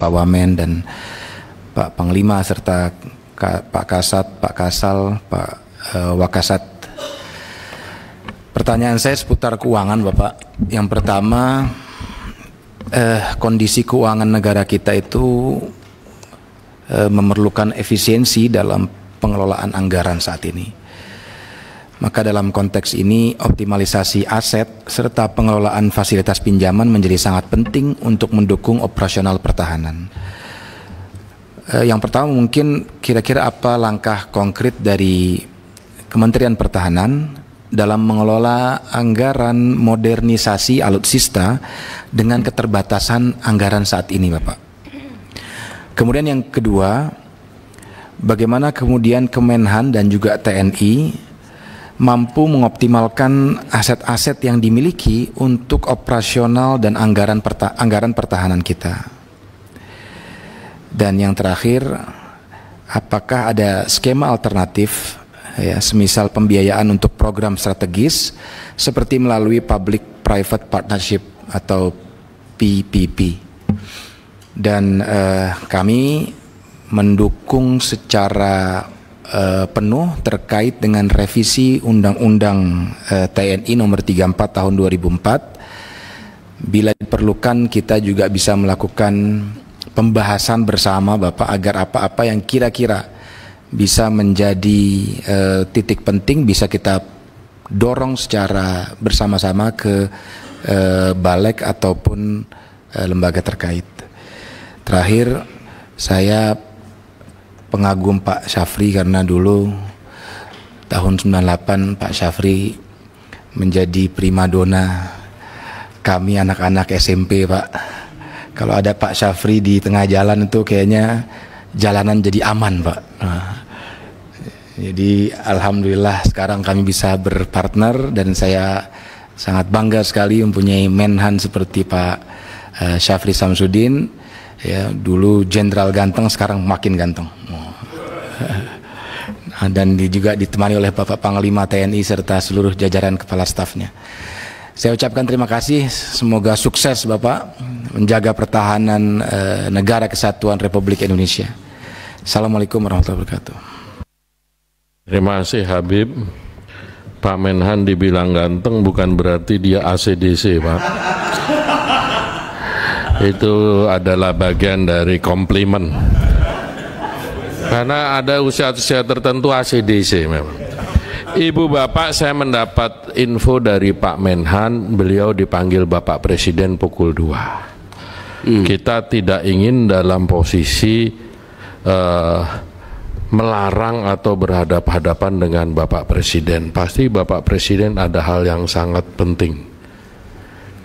Pak Wamen dan Pak Panglima serta Pak Kasat, Pak Kasal, Pak Wakasat. Pertanyaan saya seputar keuangan, Bapak. Yang pertama, kondisi keuangan negara kita itu memerlukan efisiensi dalam pengelolaan anggaran saat ini. Maka dalam konteks ini, optimalisasi aset serta pengelolaan fasilitas pinjaman menjadi sangat penting untuk mendukung operasional pertahanan. Yang pertama mungkin kira-kira apa langkah konkret dari Kementerian Pertahanan dalam mengelola anggaran modernisasi alutsista dengan keterbatasan anggaran saat ini, Bapak. Kemudian yang kedua, bagaimana kemudian Kemenhan dan juga TNI mampu mengoptimalkan aset-aset yang dimiliki untuk operasional dan anggaran pertahanan kita. Dan yang terakhir, apakah ada skema alternatif, ya, semisal pembiayaan untuk program strategis seperti melalui Public Private Partnership atau PPP. Dan kami mendukung secara penuh terkait dengan revisi Undang-Undang TNI nomor 34 tahun 2004. Bila diperlukan kita juga bisa melakukan pembahasan bersama, Bapak, agar apa-apa yang kira-kira bisa menjadi titik penting bisa kita dorong secara bersama-sama ke Balek ataupun lembaga terkait. Terakhir, saya pengagum Pak Syafri karena dulu tahun 98 Pak Syafri menjadi primadona kami anak-anak SMP, Pak. Kalau ada Pak Syafri di tengah jalan itu kayaknya jalanan jadi aman, Pak. Jadi alhamdulillah sekarang kami bisa berpartner dan saya sangat bangga sekali mempunyai Menhan seperti Pak Syafri Samsudin. Ya, dulu jenderal ganteng, sekarang makin ganteng. Dan juga ditemani oleh Bapak Panglima TNI serta seluruh jajaran kepala stafnya. Saya ucapkan terima kasih, semoga sukses Bapak menjaga pertahanan negara kesatuan Republik Indonesia. Assalamualaikum warahmatullahi wabarakatuh. Terima kasih Habib. Pak Menhan dibilang ganteng bukan berarti dia ACDC, Pak. Itu adalah bagian dari komplimen. Karena ada usia-usia tertentu ACDC memang. Ibu Bapak, saya mendapat info dari Pak Menhan, beliau dipanggil Bapak Presiden pukul 2. Kita tidak ingin dalam posisi melarang atau berhadapan-hadapan dengan Bapak Presiden. Pasti Bapak Presiden ada hal yang sangat penting.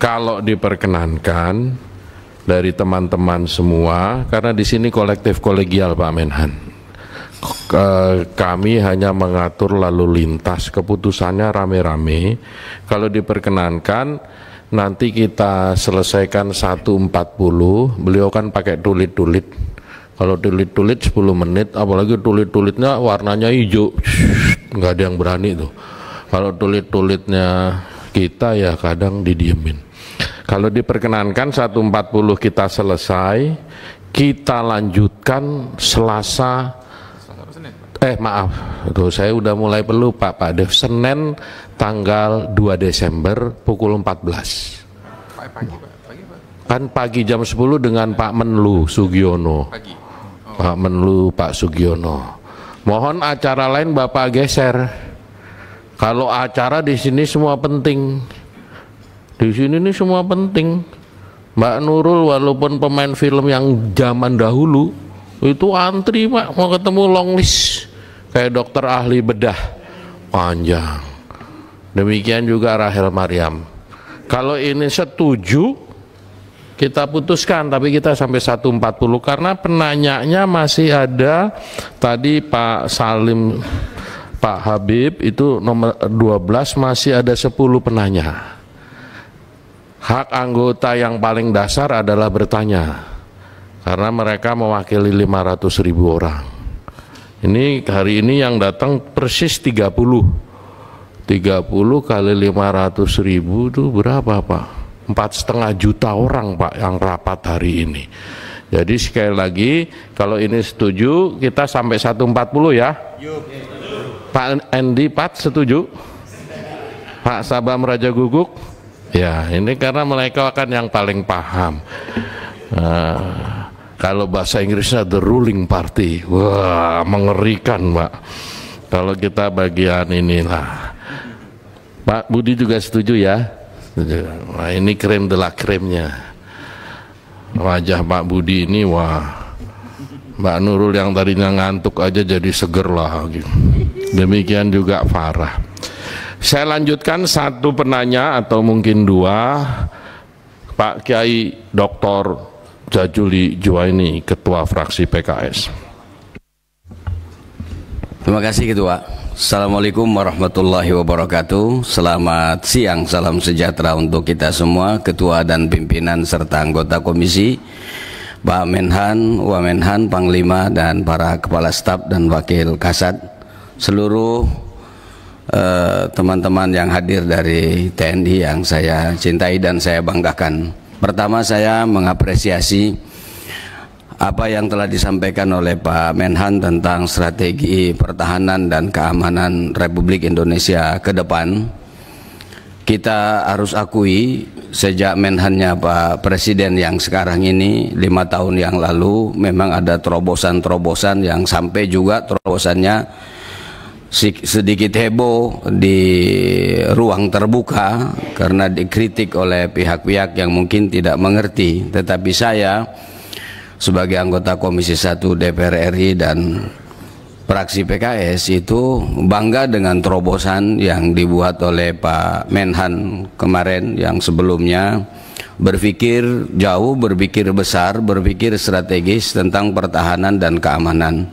Kalau diperkenankan dari teman-teman semua, karena di sini kolektif kolegial Pak Menhan. Kami hanya mengatur lalu lintas, keputusannya rame-rame. Kalau diperkenankan nanti kita selesaikan 1.40. Beliau kan pakai tulit-tulit. Kalau tulit-tulit 10 menit, apalagi tulit-tulitnya warnanya hijau, nggak ada yang berani tuh. Kalau tulit-tulitnya kita ya kadang didiemin. Kalau diperkenankan 1.40 kita selesai, kita lanjutkan Selasa. Maaf, tuh saya udah mulai pelupa Pak Dev. Senin tanggal 2 Desember pukul 14. Kan pagi jam 10 dengan Pak Menlu Sugiono. Pak Menlu Pak Sugiono. Mohon acara lain Bapak geser. Kalau acara di sini semua penting. Di sini nih semua penting. Mbak Nurul walaupun pemain film yang zaman dahulu itu antri Pak mau ketemu long list. Kayak dokter ahli bedah panjang. Demikian juga Rahel Mariam. Kalau ini setuju kita putuskan, tapi kita sampai 1.40 karena penanyanya masih ada. Tadi Pak Salim, Pak Habib itu nomor 12 masih ada 10 penanya. Hak anggota yang paling dasar adalah bertanya karena mereka mewakili 500.000 orang. Ini hari ini yang datang persis 30 kali 500.000 itu berapa Pak? 4,5 juta orang Pak yang rapat hari ini. Jadi sekali lagi, kalau ini setuju, kita sampai 140 ya. Pak Endi Pat setuju? Pak Sabam Raja Guguk? Ya, ini karena mereka kan yang paling paham. Kalau bahasa Inggrisnya the ruling party, wah mengerikan Pak. Kalau kita bagian inilah. Pak Budi juga setuju ya? Setuju. Nah, ini krem de la kremnya. Wajah Pak Budi ini, wah, Mbak Nurul yang tadinya ngantuk aja jadi seger lah gitu. Demikian juga Farah. Saya lanjutkan satu penanya atau mungkin dua. Pak Kiai Dr. Jajuli Juwaini, Ketua Fraksi PKS. Terima kasih Ketua. Assalamualaikum warahmatullahi wabarakatuh. Selamat siang, salam sejahtera untuk kita semua, Ketua dan pimpinan serta anggota komisi, Pak Menhan, Wamenhan, Panglima, dan para Kepala Staf dan Wakil Kasat, seluruh teman-teman yang hadir dari TNI yang saya cintai dan saya banggakan. Pertama, saya mengapresiasi apa yang telah disampaikan oleh Pak Menhan tentang strategi pertahanan dan keamanan Republik Indonesia ke depan. Kita harus akui sejak Menhannya Pak Presiden yang sekarang ini 5 tahun yang lalu memang ada terobosan-terobosan yang sampai juga terobosannya sedikit heboh di ruang terbuka karena dikritik oleh pihak-pihak yang mungkin tidak mengerti. Tetapi saya sebagai anggota Komisi 1 DPR RI dan fraksi PKS itu bangga dengan terobosan yang dibuat oleh Pak Menhan kemarin, yang sebelumnya berpikir jauh, berpikir besar, berpikir strategis tentang pertahanan dan keamanan.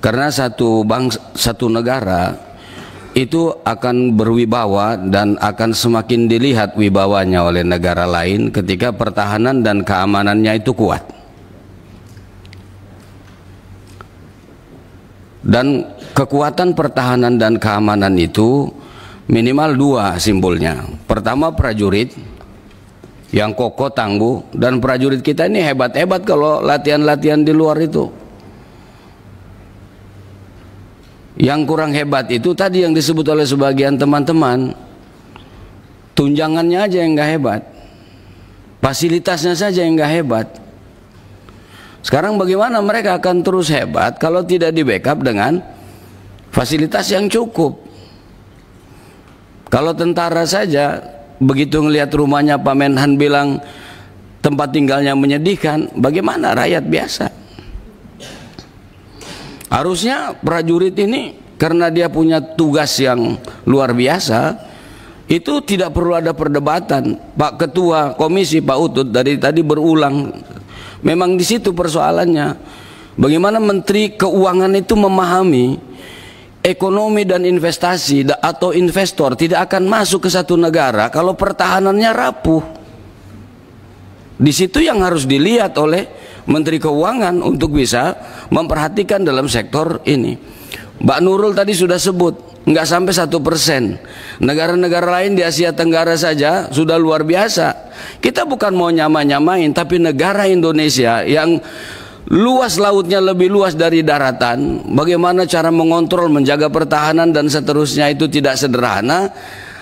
Karena satu negara itu akan berwibawa dan akan semakin dilihat wibawanya oleh negara lain ketika pertahanan dan keamanannya itu kuat. Dan kekuatan pertahanan dan keamanan itu minimal 2 simbolnya. Pertama, prajurit yang kokoh tangguh, dan prajurit kita ini hebat-hebat kalau latihan-latihan di luar itu. Yang kurang hebat itu tadi yang disebut oleh sebagian teman-teman, tunjangannya aja yang nggak hebat, fasilitasnya saja yang nggak hebat. Sekarang bagaimana mereka akan terus hebat kalau tidak di backup dengan fasilitas yang cukup? Kalau tentara saja begitu ngelihat rumahnya Pak Menhan bilang tempat tinggalnya menyedihkan, bagaimana rakyat biasa? Harusnya prajurit ini karena dia punya tugas yang luar biasa, itu tidak perlu ada perdebatan. Pak Ketua Komisi, Pak Utut dari tadi berulang, memang di situ persoalannya. Bagaimana Menteri Keuangan itu memahami ekonomi dan investasi atau investor tidak akan masuk ke satu negara kalau pertahanannya rapuh. Di situ yang harus dilihat oleh Menteri Keuangan untuk bisa memperhatikan dalam sektor ini. Mbak Nurul tadi sudah sebut, nggak sampai 1%. Negara-negara lain di Asia Tenggara saja sudah luar biasa. Kita bukan mau nyamain, tapi negara Indonesia yang luas lautnya lebih luas dari daratan, bagaimana cara mengontrol, menjaga pertahanan dan seterusnya itu tidak sederhana.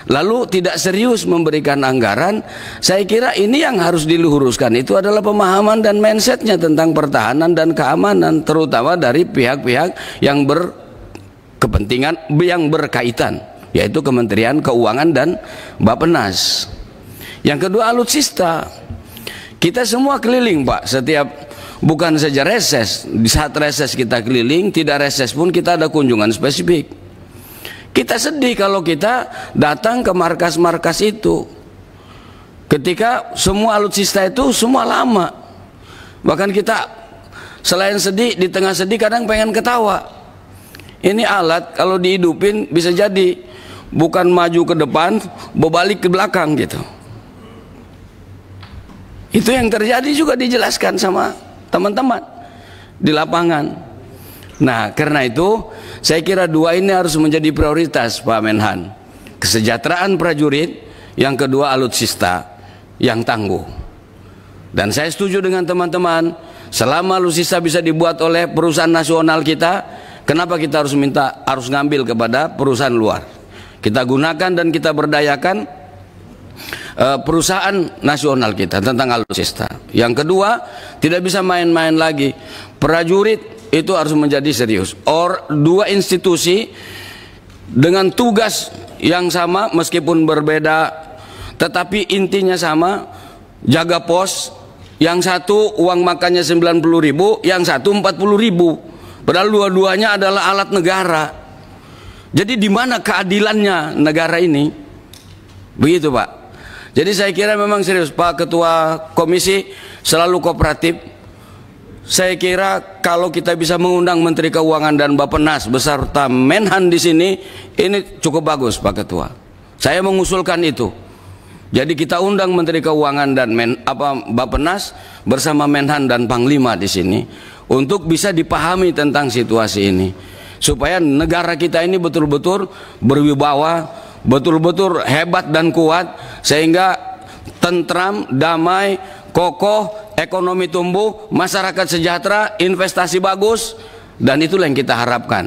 Lalu tidak serius memberikan anggaran. Saya kira ini yang harus diluhurkan, itu adalah pemahaman dan mindsetnya tentang pertahanan dan keamanan, terutama dari pihak-pihak yang berkepentingan, yang berkaitan, yaitu Kementerian Keuangan dan Bappenas. Yang kedua, alutsista. Kita semua keliling Pak, setiap bukan saja reses, di saat reses kita keliling, tidak reses pun kita ada kunjungan spesifik. Kita sedih kalau kita datang ke markas-markas itu ketika semua alutsista itu semua lama. Bahkan kita selain sedih, di tengah sedih kadang pengen ketawa. Ini alat kalau dihidupin bisa jadi bukan maju ke depan, berbalik ke belakang gitu. Itu yang terjadi juga dijelaskan sama teman-teman di lapangan. Nah, karena itu saya kira 2 ini harus menjadi prioritas Pak Menhan. Kesejahteraan prajurit, yang kedua alutsista yang tangguh. Dan saya setuju dengan teman-teman, Selama alutsista bisa dibuat oleh perusahaan nasional kita, kenapa kita harus ngambil kepada perusahaan luar? Kita gunakan dan kita berdayakan perusahaan nasional kita tentang alutsista. Yang kedua, tidak bisa main-main lagi. Prajurit itu harus menjadi serius. Dua institusi dengan tugas yang sama meskipun berbeda, tetapi intinya sama, jaga pos. Yang satu uang makannya 90.000, yang satu 40.000. Padahal dua-duanya adalah alat negara. Jadi di mana keadilannya negara ini? Begitu, Pak. Jadi saya kira memang serius, Pak Ketua Komisi selalu kooperatif. Saya kira kalau kita bisa mengundang Menteri Keuangan dan Bappenas beserta Menhan di sini, ini cukup bagus, Pak Ketua. Saya mengusulkan itu. Jadi kita undang Menteri Keuangan dan Bappenas bersama Menhan dan Panglima di sini untuk bisa dipahami tentang situasi ini, supaya negara kita ini betul-betul berwibawa, betul-betul hebat dan kuat, sehingga tentram, damai, kokoh, ekonomi tumbuh, masyarakat sejahtera, investasi bagus, dan itulah yang kita harapkan.